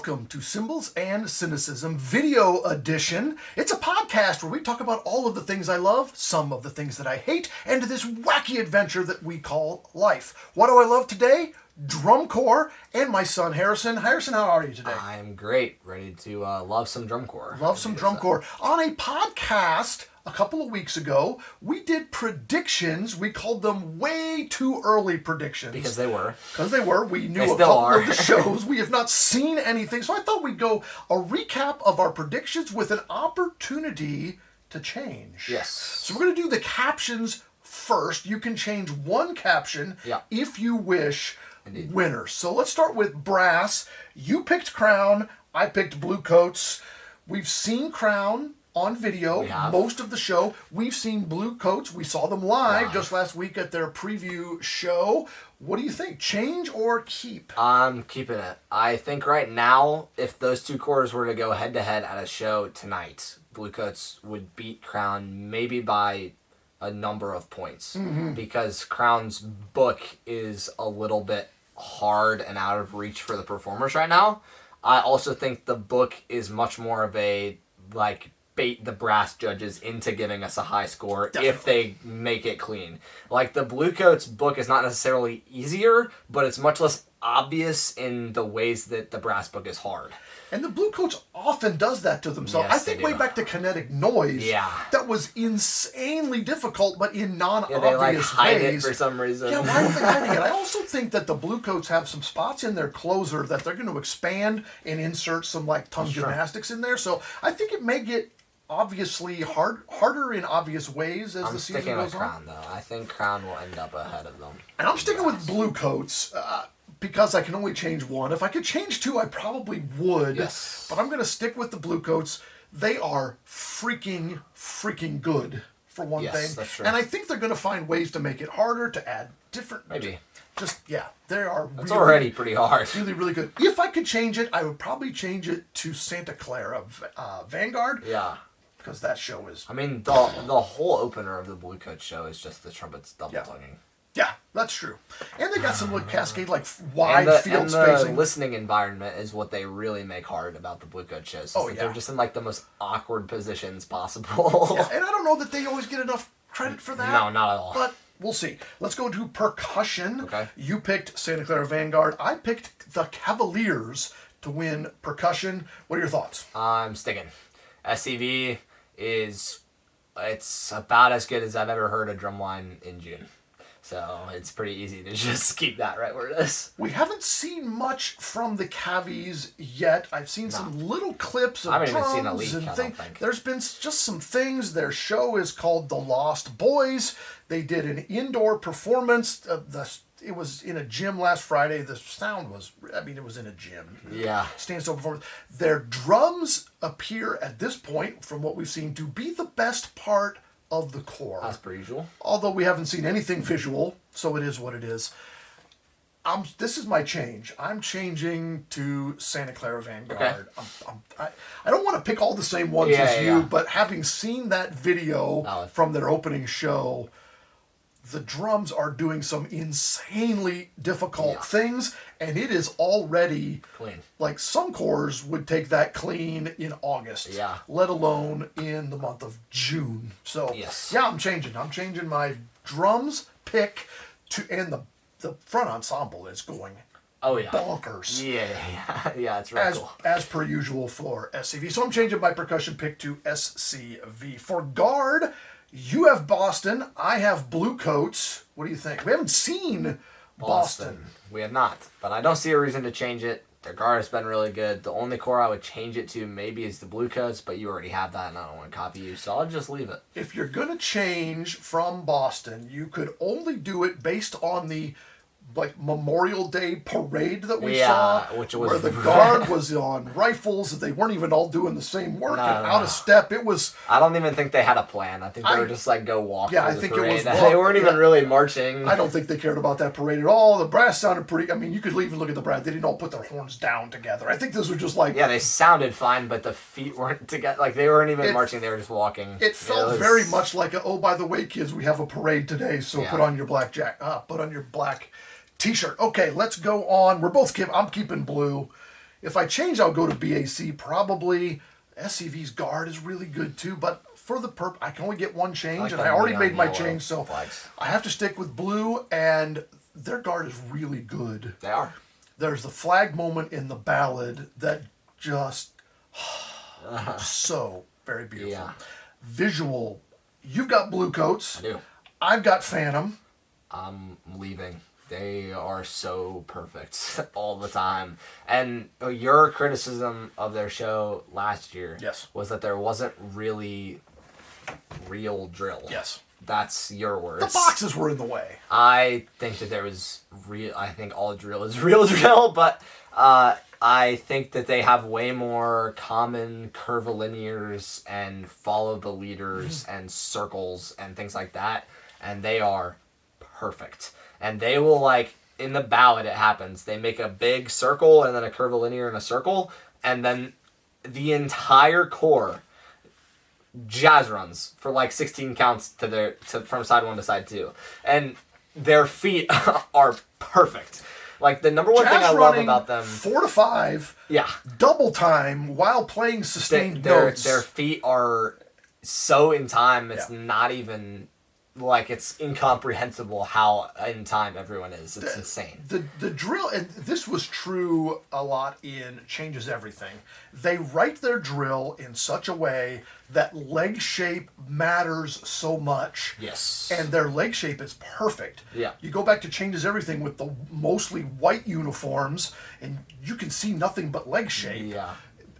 welcome to Cymbals and Cynicism Video Edition. It's a podcast where we talk about all of the things I love, some of the things that I hate, and this wacky adventure that we call life. What do I love today? Drum corps and my son Harrison. Harrison, how are you today? I'm great. Ready to love some drum corps. Love some drum corps. On a podcast a couple of weeks ago, we did predictions. We called them way too early predictions. Because they were. We knew a couple of the shows. We have not seen anything. So I thought we'd go a recap of our predictions with an opportunity to change. Yes. So we're going to do the captions first. You can change one caption if you wish. Indeed. Winners. So let's start with brass. You picked Crown. I picked Blue Coats. We've seen Crown on video most of the show. We've seen Blue Coats. We saw them live just last week at their preview show. What do you think? Change or keep? I'm keeping it. I think right now, if those two corps were to go head-to-head at a show tonight, Blue Coats would beat Crown maybe by a number of points. Because Crown's book is a little bit hard and out of reach for the performers right now. I also think the book is much more of a, bait the brass judges into giving us a high score if they make it clean. Like, the Blue Coats book is not necessarily easier, but it's much less obvious in the ways that the brass book is hard. And the Blue Coats often does that to themselves. Yes, I think way back to Kinetic Noise, that was insanely difficult, but in non-obvious they hide ways. it for some reason. Yeah, why are they hiding it? I also think that the Blue Coats have some spots in their closer that they're going to expand and insert some tongue gymnastics in there. So I think it may get obviously harder in obvious ways as the season goes on. I'm sticking with Crown, though. I think Crown will end up ahead of them. And I'm sticking with Blue Coats. Because I can only change one. If I could change two, I probably would. Yes. But I'm going to stick with the Blue Coats. They are freaking good, for one thing. That's true. And I think they're going to find ways to make it harder, to add different... Maybe. They are It's already pretty hard. Really, really good. If I could change it, I would probably change it to Santa Clara Vanguard. Yeah. Because that show is... I mean, the whole opener of the Blue Coat show is just the trumpets double-tonguing. Yeah, that's true. And they got some cascade, wide field spacing. The listening environment is what they really make hard about the Blue Coat shows. They're just in the most awkward positions possible. Yeah, and I don't know that they always get enough credit for that. No, not at all. But we'll see. Let's go to percussion. Okay. You picked Santa Clara Vanguard. I picked the Cavaliers to win percussion. What are your thoughts? I'm sticking. SCV it's about as good as I've ever heard a drumline in June. So it's pretty easy to just keep that right where it is. We haven't seen much from the Cavies yet. I've seen some little clips of drums. I haven't even seen a leak, I don't think. There's been just some things. Their show is called The Lost Boys. They did an indoor performance. It was in a gym last Friday. The sound was, it was in a gym. Yeah. Stand-still performance. Their drums appear at this point, from what we've seen, to be the best part of the corps. As per usual. Although we haven't seen anything visual, so it is what it is. This is my change. I'm changing to Santa Clara Vanguard. Okay. I don't want to pick all the same ones as you, but having seen that video from their opening show, the drums are doing some insanely difficult things, and it is already clean. Some corps would take that clean in August, let alone in the month of June. So I'm changing. I'm changing my drums pick and the front ensemble is going bonkers. Yeah, it's right. As per usual for SCV. So I'm changing my percussion pick to SCV. For guard, you have Boston. I have Blue Coats. What do you think? We haven't seen Boston. We have not, but I don't see a reason to change it. Their guard has been really good. The only corps I would change it to maybe is the Blue Coats, but you already have that, and I don't want to copy you, so I'll just leave it. If you're going to change from Boston, you could only do it based on the Memorial Day parade that we saw, which was where the guard was on rifles. They weren't even all doing the same work out of step. It was. I don't even think they had a plan. I think they were just go walk. Yeah, I think parade. it was. They weren't even really marching. I don't think they cared about that parade at all. The brass sounded pretty. You could even look at the brass. They didn't all put their horns down together. I think this was just they sounded fine, but the feet weren't together. They weren't even marching. They were just walking. It felt very much like by the way, kids, we have a parade today, so put on your black put on your black T-shirt. Okay, let's go on. I'm keeping blue. If I change, I'll go to BAC. Probably SCV's guard is really good too, but for the I can only get one change, and I already made my change, so flags. I have to stick with blue, and their guard is really good. They are. There's the flag moment in the ballad that just so very beautiful. Yeah. Visual, you've got blue coats. I do. I've got Phantom. I'm leaving. They are so perfect all the time. And your criticism of their show last year was that there wasn't really real drill. Yes. That's your words. The boxes were in the way. I think that there was real. I think all drill is real drill, but I think that they have way more common curvilinears and follow the leaders and circles and things like that, and they are perfect. And they will, like, in the ballad it happens, they make a big circle and then a curvilinear and a circle, and then the entire core jazz runs for like 16 counts from side 1 to side 2. And their feet are perfect. Like, the number one jazz thing I love about them... 4 to 5. Yeah. Double time while playing sustained notes. Their feet are so in time, it's not even... Like, it's incomprehensible how in time everyone is. It's insane. The drill, and this was true a lot in Changes Everything. They write their drill in such a way that leg shape matters so much. Yes. And their leg shape is perfect. Yeah. You go back to Changes Everything with the mostly white uniforms, and you can see nothing but leg shape. Yeah.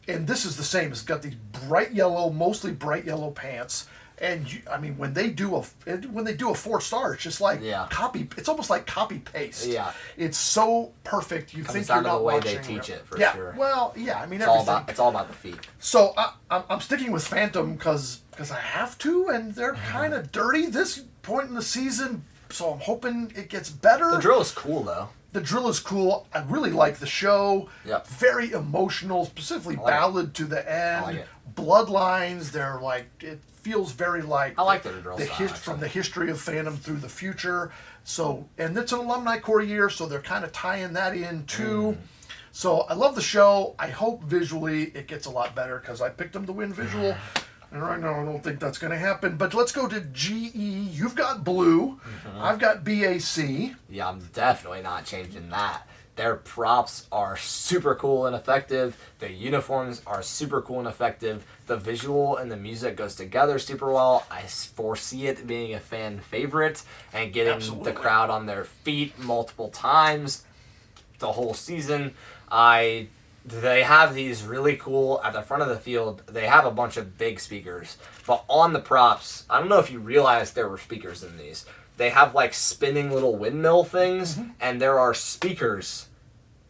And this is the same. It's got these bright yellow, mostly bright yellow pants. And I mean, when they do a 4-star, it's just like copy. It's almost like copy paste. Yeah, it's so perfect. You think you're not watching. The way they teach it for sure. Well, yeah. I mean, it's all about the feet. So I'm sticking with Phantom because I have to, and they're kind of dirty this point in the season. So I'm hoping it gets better. The drill is cool though. The drill is cool. I really like the show. Yep. Very emotional, specifically ballad to the end. I like it. Bloodlines. They're like it feels very like I like the drill style, from the history of Phantom through the future. So, and it's an alumni core year, so they're kind of tying that in too. So I love the show. I hope visually it gets a lot better because I picked them to win visual. And right now I don't think that's going to happen. But let's go to GE. You've got blue. I've got BAC. Yeah, I'm definitely not changing that. Their props are super cool and effective. The uniforms are super cool and effective. The visual and the music goes together super well. I foresee it being a fan favorite and getting the crowd on their feet multiple times the whole season. They have these really cool, at the front of the field, they have a bunch of big speakers. But on the props, I don't know if you realized there were speakers in these. They have like spinning little windmill things, and there are speakers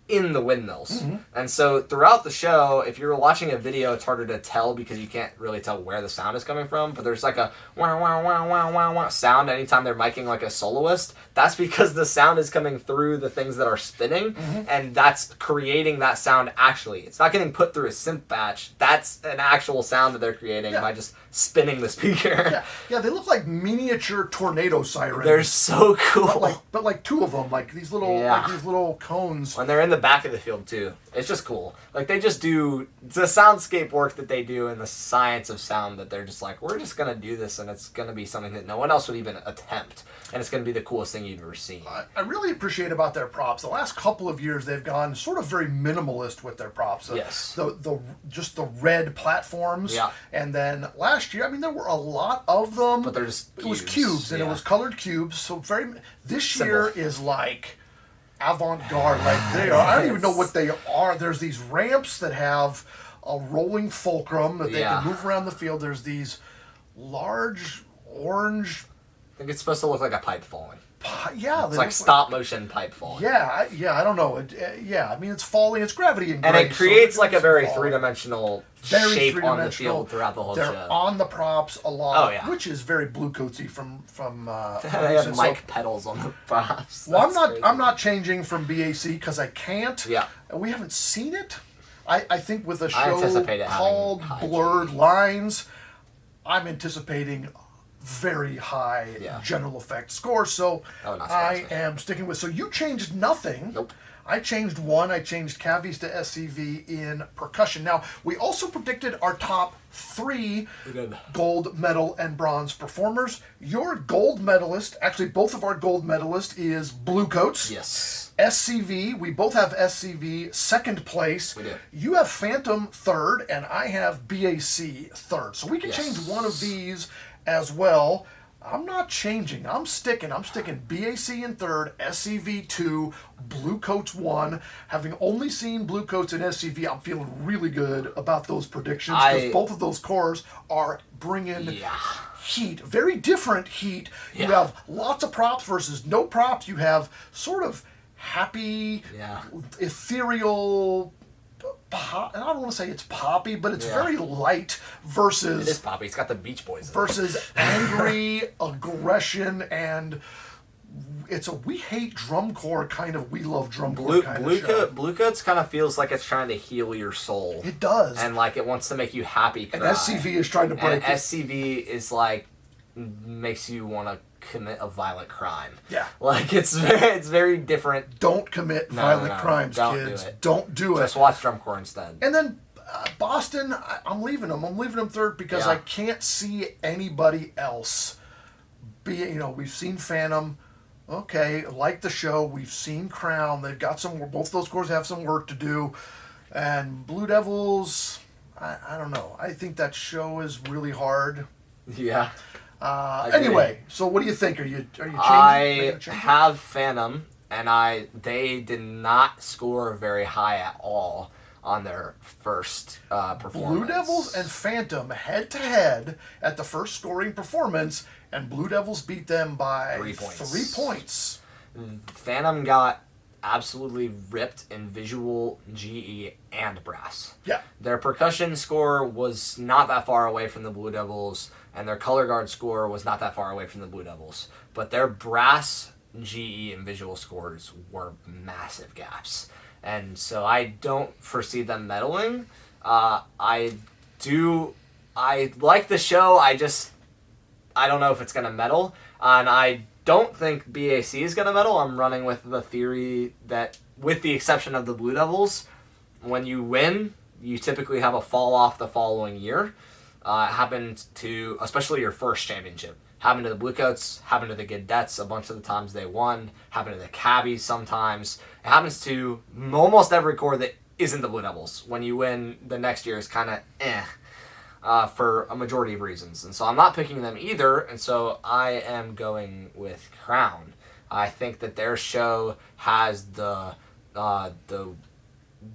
in the windmills. And so throughout the show, if you're watching a video, it's harder to tell because you can't really tell where the sound is coming from, but there's like a wow, wow, wow, wow, wow, wow sound anytime they're miking like a soloist. That's because the sound is coming through the things that are spinning, and that's creating that sound actually. It's not getting put through a synth batch. That's an actual sound that they're creating by just spinning the speaker. Yeah, they look like miniature tornado sirens. They're so cool. But like two of them, like these little cones. When they're in the back of the field too, it's just cool. Like they just do the soundscape work that they do and the science of sound that they're just like, we're just gonna do this and it's gonna be something that no one else would even attempt, and it's gonna be the coolest thing you've ever seen. I really appreciate about their props. The last couple of years they've gone sort of very minimalist with their props. Yes. Just the red platforms. Yeah. And then last year, I mean, there were a lot of them. But they're just It was cubes and it was colored cubes. So this year is like avant-garde. Like they are. I don't even know what they are. There's these ramps that have a rolling fulcrum that they can move around the field. There's these large orange. I think it's supposed to look like a pipe falling. Yeah, it's like stop motion pipe falling. Yeah, I don't know. I mean, it's falling. It's gravity and it creates like a very three-dimensional shape on the field throughout the whole show. They're on the props a lot, Oh, yeah. which is very Blue Coatsy from they have mic pedals on the props. Well, I'm not changing from BAC because I can't. Yeah, we haven't seen it. I think with a show called Blurred Lines, I'm anticipating very high general effect score, so I am sticking with. So you changed nothing. Nope. I changed one. I changed cavies to SCV in percussion. Now, we also predicted our top 3 gold medal and bronze performers. Your gold medalist, actually both of our gold medalists, is Bluecoats. Yes. SCV, we both have SCV second place. We do. You have Phantom third, and I have BAC third. So we can change one of these as well. I'm not changing. I'm sticking BAC in third, SCV 2, Bluecoats 1. Having only seen Bluecoats and SCV, I'm feeling really good about those predictions because both of those cores are bringing heat. Very different heat. You have lots of props versus no props. You have sort of happy, ethereal, I don't want to say it's poppy, but it's very light versus... It is poppy. It's got the Beach Boys in versus angry aggression, and it's a we hate drum corps kind of we love drum corps kind of show. Bluecoats kind of feels like it's trying to heal your soul. It does. And like it wants to make you happy cry. And SCV is trying to break it. SCV is like makes you want to commit a violent crime. Yeah. Like it's very different. Don't commit violent crimes, kids. Don't do it. Just watch drum corps instead. And then Boston, I'm leaving them. I'm leaving them third because I can't see anybody else. We've seen Phantom. Okay, like the show. We've seen Crown. They've got some. Both those cores have some work to do. And Blue Devils, I don't know. I think that show is really hard. Yeah. Anyway, so what do you think? Are you changing? I have Phantom, and they did not score very high at all on their first performance. Blue Devils and Phantom head to head at the first scoring performance, and Blue Devils beat them by 3 points. 3 points. Phantom got absolutely ripped in visual, GE, and brass. Yeah. Their percussion score was not that far away from the Blue Devils, and their color guard score was not that far away from the Blue Devils. But their brass, GE, and visual scores were massive gaps. And so I don't foresee them medaling. I like the show, I don't know if it's going to medal. And I don't think BAC is going to medal. I'm running with the theory that, with the exception of the Blue Devils, when you win, you typically have a fall off the following year. It happened to, especially your first championship. Happened to the Bluecoats, happened to the Gadettes a bunch of the times they won, happened to the Cabbies sometimes. It happens to almost every corps that isn't the Blue Devils. When you win, the next year is kind of for a majority of reasons. And so I'm not picking them either, and so I am going with Crown. I think that their show has the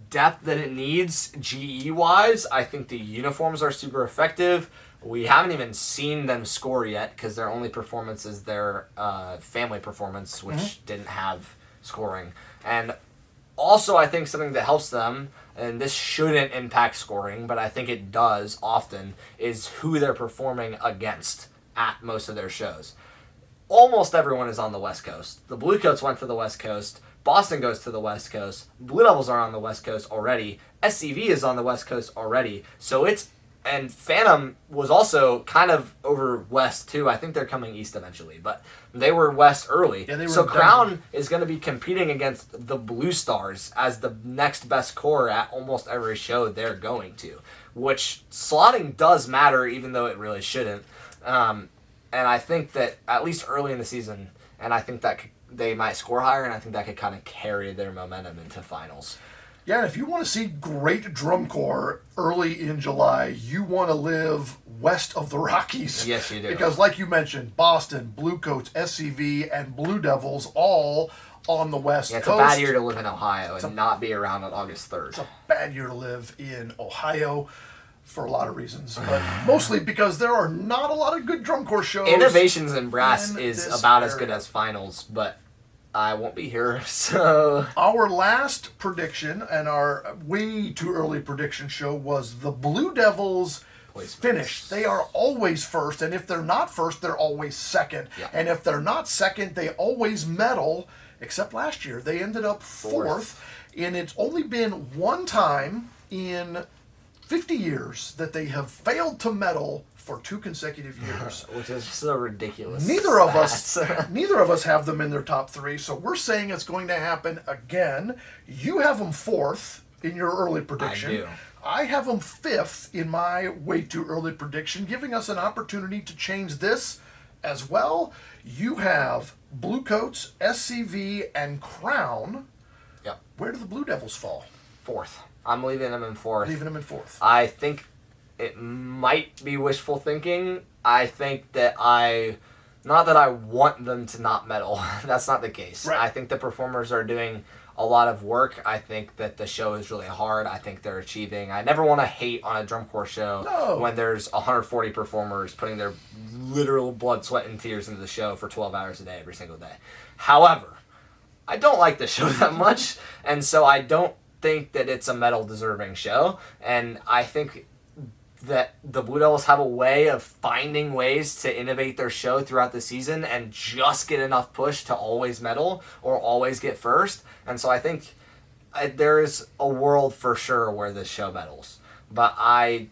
depth that it needs GE-wise. I think the uniforms are super effective. We haven't even seen them score yet because their only performance is their family performance, which didn't have scoring. And also, I think something that helps them, and this shouldn't impact scoring, but I think it does often, is who they're performing against at most of their shows. Almost everyone is on the West Coast. The Bluecoats went to the West Coast. Boston goes to the West Coast. Blue Devils are on the West Coast already. SCV is on the West Coast already. And Phantom was also kind of over West too. I think they're coming East eventually, but they were West early. Yeah, so Crown is going to be competing against the Blue Stars as the next best corps at almost every show they're going to, which slotting does matter even though it really shouldn't. And I think that at least early in the season, and I think that they might score higher, and I think that could kind of carry their momentum into finals. Yeah, and if you want to see great drum corps early in July, you want to live west of the Rockies. Yes, you do. Because like you mentioned, Boston, Bluecoats, SCV, and Blue Devils all on the West Coast. It's a bad year to live in Ohio and not be around on August 3rd. It's a bad year to live in Ohio for a lot of reasons, but mostly because there are not a lot of good drum corps shows. Innovations in Brass is about as good as finals, but I won't be here, so... Our last prediction, and our way too early prediction show, was the Blue Devils finish. They are always first, and if they're not first, they're always second. Yeah. And if they're not second, they always medal, except last year. They ended up fourth, and it's only been one time in 50 years that they have failed to medal for 2 consecutive years. Which is so ridiculous. Neither of us have them in their top 3, so we're saying it's going to happen again. You have them 4th in your early prediction. I do. I have them 5th in my way too early prediction, giving us an opportunity to change this as well. You have Bluecoats, SCV, and Crown. Yep. Where do the Blue Devils fall? 4th. I'm leaving them in 4th. Leaving them in 4th. I think it might be wishful thinking. I think that not that I want them to not medal. That's not the case. Right. I think the performers are doing a lot of work. I think that the show is really hard. I think they're achieving. I never want to hate on a drum corps show when there's 140 performers putting their literal blood, sweat, and tears into the show for 12 hours a day every single day. However, I don't like the show that much, and so I don't think that it's a medal deserving show. And I think that the Blue Devils have a way of finding ways to innovate their show throughout the season and just get enough push to always medal or always get first. And so I think there is a world for sure where this show medals. But I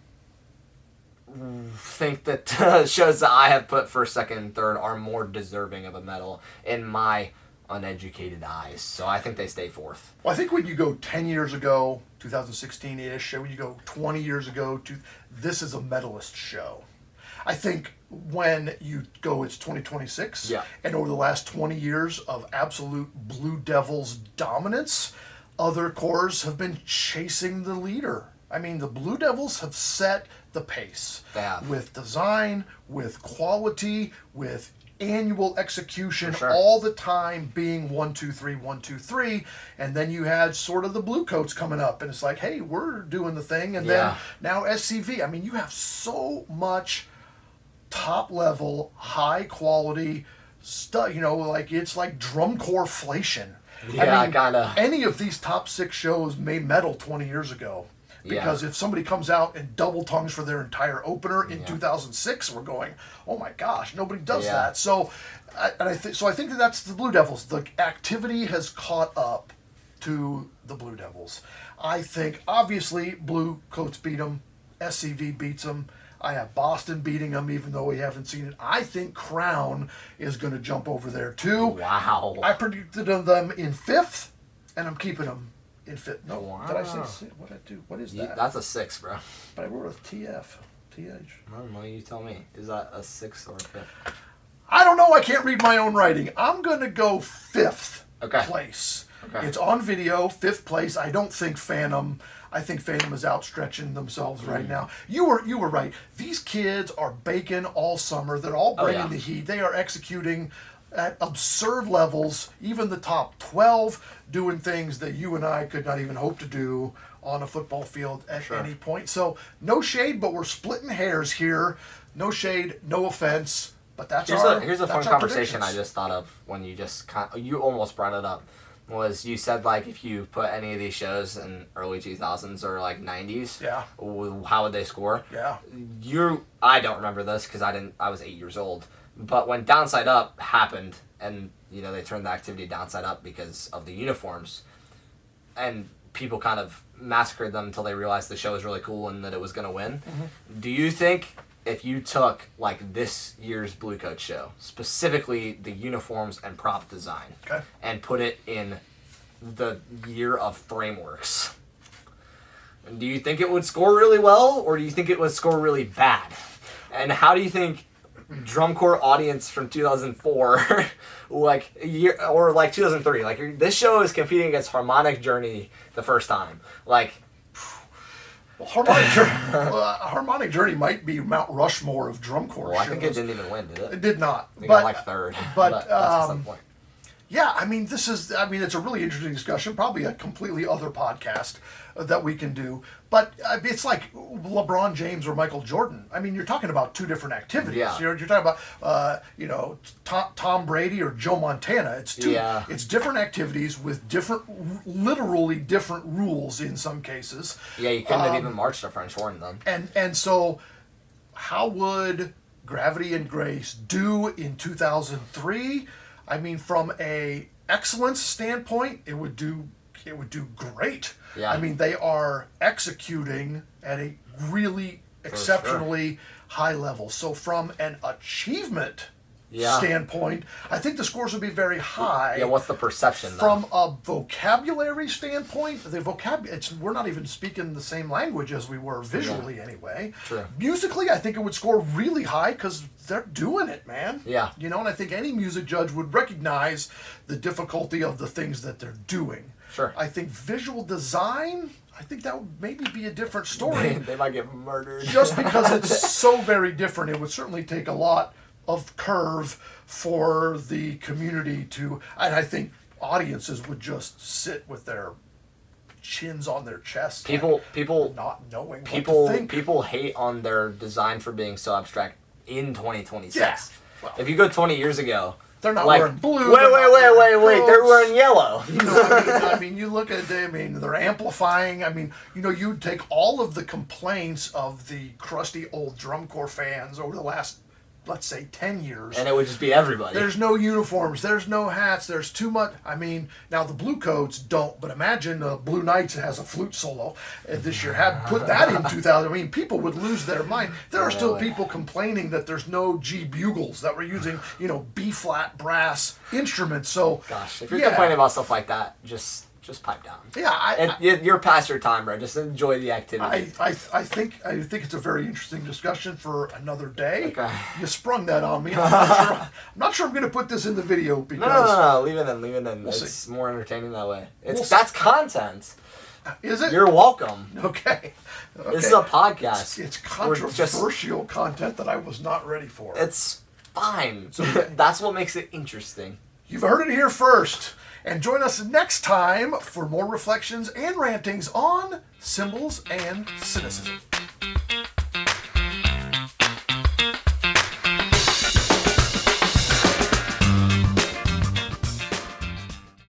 think that the shows that I have put first, second, and third are more deserving of a medal in my uneducated eyes. So I think they stay 4th. Well, I think when you go 10 years ago, 2016-ish, when you go 20 years ago, this is a medalist show. I think when you go, it's 2026, and over the last 20 years of absolute Blue Devils dominance, other corps have been chasing the leader. I mean, the Blue Devils have set the pace. They have. With design, with quality, with annual execution, sure. all the time being 1, 2, 3, 1, 2, 3, and then you had sort of the Bluecoats coming up, and it's like, hey, we're doing the thing, and then now SCV. I mean, you have so much top level, high quality stuff. You know, like it's like drum corps-flation. Yeah, I mean, kinda. Any of these top 6 shows may medal 20 years ago. Because if somebody comes out and double tongues for their entire opener in 2006, we're going, oh my gosh, nobody does that. So, I think that's the Blue Devils. The activity has caught up to the Blue Devils. I think obviously Blue Coats beat them, SCV beats them. I have Boston beating them, even though we haven't seen it. I think Crown is going to jump over there too. Wow! I predicted them in 5th, and I'm keeping them. In 5th. No, wow. Did I say 6? What did I do? What is that? That's a 6, bro. But I wrote a TF. TH. I don't know. You tell me. Is that a 6 or a 5th? I don't know. I can't read my own writing. I'm going to go 5th place. Okay. It's on video, 5th place. I don't think Phantom. I think Phantom is outstretching themselves right now. You were right. These kids are baking all summer. They're all bringing the heat. They are executing at absurd levels, even the top 12 doing things that you and I could not even hope to do on a football field at any point. So no shade, but we're splitting hairs here. No shade, no offense, but that's here's a fun conversation I just thought of when you almost brought it up. Was you said like if you put any of these shows in early 2000s or like 90s, how would they score? Yeah. I don't remember this because I was 8 years old. But when Downside Up happened, and they turned the activity downside up because of the uniforms, and people kind of massacred them until they realized the show was really cool and that it was going to win. Mm-hmm. Do you think if you took like this year's Bluecoat show, specifically the uniforms and prop design, and put it in the year of Frameworks, do you think it would score really well, or do you think it would score really bad? And how do you think drum corps audience from 2004 or 2003, like this show is competing against Harmonic Journey the first time, like Harmonic Journey might be Mount Rushmore of drum corps shows. I think it didn't even win, did it? It did not. They got like 3rd, but that's the point. Yeah, I mean, it's a really interesting discussion, probably a completely other podcast that we can do. But it's like LeBron James or Michael Jordan. I mean, you're talking about 2 different activities. Yeah. You're talking about, Tom Brady or Joe Montana. It's it's different activities with literally different rules in some cases. Yeah, you couldn't have even marched a French horn then. And so, how would Gravity and Grace do in 2003? I mean, from a excellence standpoint, it would do it would do great. Yeah. I mean, they are executing at a really exceptionally high level. So from an achievement standpoint, I think the scores would be very high. Yeah, what's the perception, though? From a vocabulary standpoint, we're not even speaking the same language as we were visually anyway. True. Musically, I think it would score really high because they're doing it, man. Yeah. You know, and I think any music judge would recognize the difficulty of the things that they're doing. Sure. I think visual design, I think that would maybe be a different story. They might get murdered. Just because it's so very different, it would certainly take a lot of curve for the community to, and I think audiences would just sit with their chins on their chests. People not knowing what people to think. people hate on their design for being so abstract in 2026. Yeah. Well, If you go 20 years ago, they're not like, wearing blue. Wait, they're wearing yellow. You know, I mean, you look at it, I mean, they're amplifying. I mean, you know, you'd take all of the complaints of the crusty old drum corps fans over the last, let's say, 10 years. And it would just be everybody. There's no uniforms. There's no hats. There's too much. I mean, now the Blue Coats don't, but imagine Blue Knights has a flute solo this year. Put that in 2000. I mean, people would lose their mind. There are still people complaining that there's no G bugles, that we're using, you know, B-flat brass instruments. So, gosh, if you're complaining about stuff like that, just pipe down. Yeah, you're past your time, bro. Just enjoy the activity. I think it's a very interesting discussion for another day. Okay. You sprung that on me. I'm not sure I'm going to put this in the video because No. Leave it in. We'll It's see. more entertaining that way. That's content. Is it? You're welcome. Okay. This is a podcast. It's controversial content that I was not ready for. It's fine. That's what makes it interesting. You've heard it here first. And join us next time for more reflections and rantings on Cymbals and Cynicism.